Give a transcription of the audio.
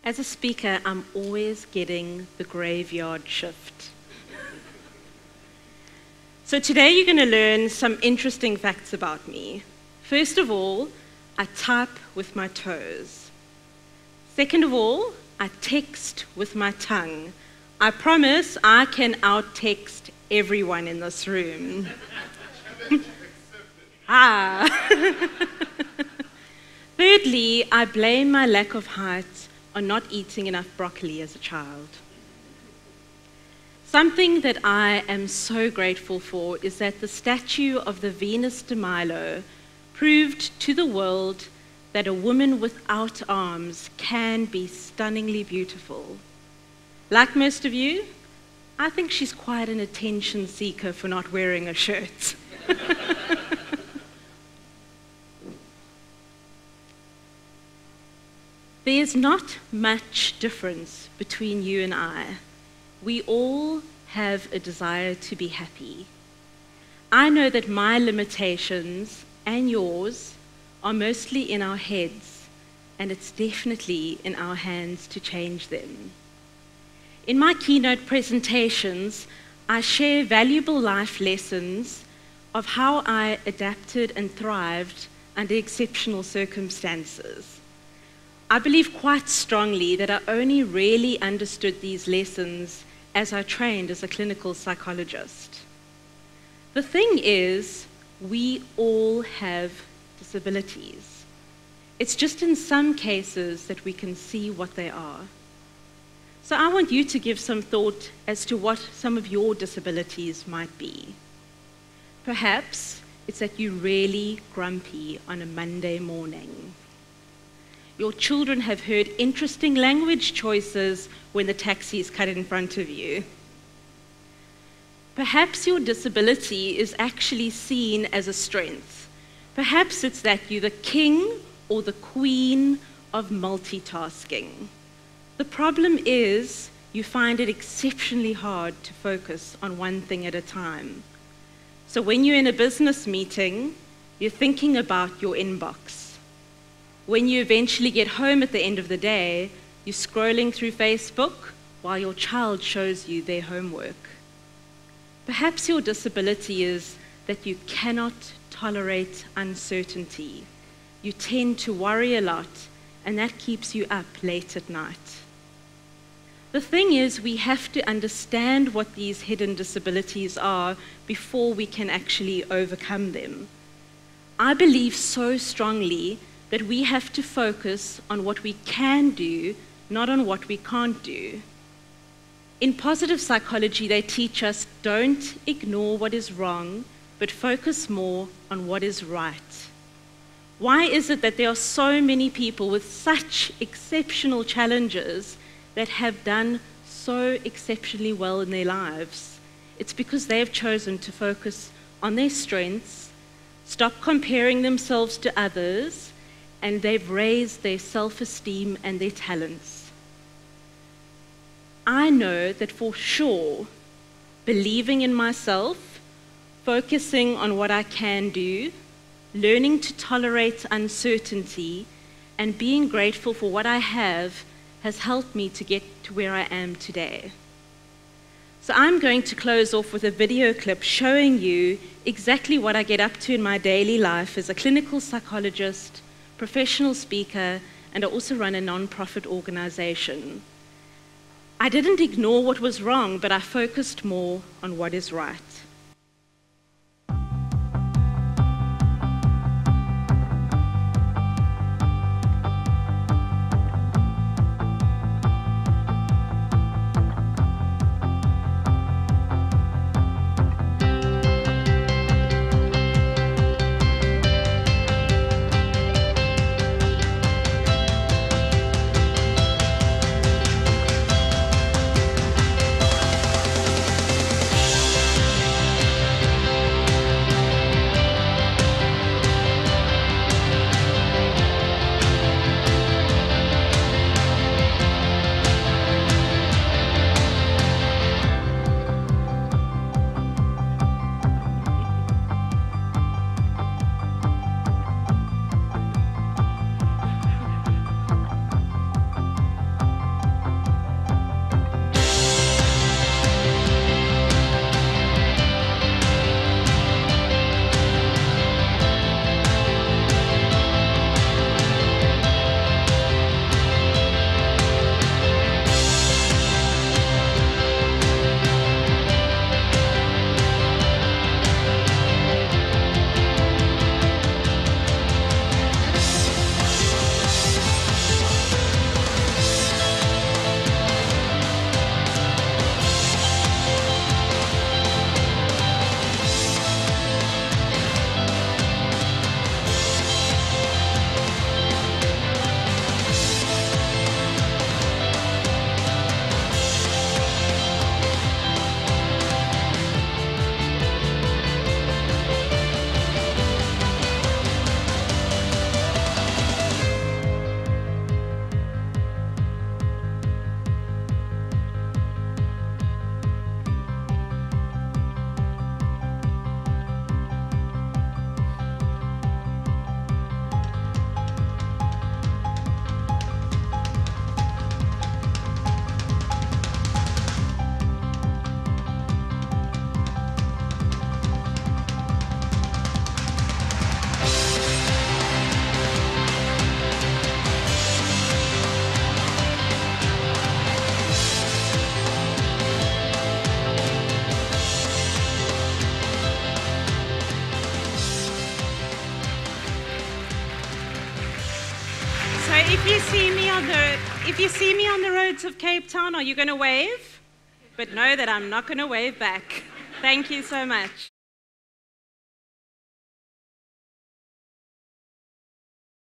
As a speaker, I'm always getting the graveyard shift. So today you're going to learn some interesting facts about me. First of all, I type with my toes. Second of all, I text with my tongue. I promise I can out-text everyone in this room. Thirdly, I blame my lack of height on not eating enough broccoli as a child. Something that I am so grateful for is that the statue of the Venus de Milo proved to the world that a woman without arms can be stunningly beautiful. Like most of you, I think she's quite an attention seeker for not wearing a shirt. There's not much difference between you and I. We all have a desire to be happy. I know that my limitations and yours are mostly in our heads, and it's definitely in our hands to change them. In my keynote presentations, I share valuable life lessons of how I adapted and thrived under exceptional circumstances. I believe quite strongly that I only really understood these lessons as I trained as a clinical psychologist. The thing is, we all have disabilities. It's just in some cases that we can see what they are. So I want you to give some thought as to what some of your disabilities might be. Perhaps it's that you're really grumpy on a Monday morning. Your children have heard interesting language choices when the taxis cut in front of you. Perhaps your disability is actually seen as a strength. Perhaps it's that you're the king or the queen of multitasking. The problem is you find it exceptionally hard to focus on one thing at a time. So when you're in a business meeting, you're thinking about your inbox. When you eventually get home at the end of the day, you're scrolling through Facebook while your child shows you their homework. Perhaps your disability is that you cannot tolerate uncertainty. You tend to worry a lot, and that keeps you up late at night. The thing is, we have to understand what these hidden disabilities are before we can actually overcome them. I believe so strongly that we have to focus on what we can do, not on what we can't do. In positive psychology, they teach us don't ignore what is wrong, but focus more on what is right. Why is it that there are so many people with such exceptional challenges that have done so exceptionally well in their lives? It's because they have chosen to focus on their strengths, stop comparing themselves to others, and they've raised their self-esteem and their talents. I know that for sure, believing in myself, focusing on what I can do, learning to tolerate uncertainty, and being grateful for what I have has helped me to get to where I am today. So I'm going to close off with a video clip showing you exactly what I get up to in my daily life as a clinical psychologist, professional speaker, and I also run a non-profit organization. I didn't ignore what was wrong, but I focused more on what is right. If you see me on the roads of Cape Town, are you going to wave? But know that I'm not going to wave back. Thank you so much.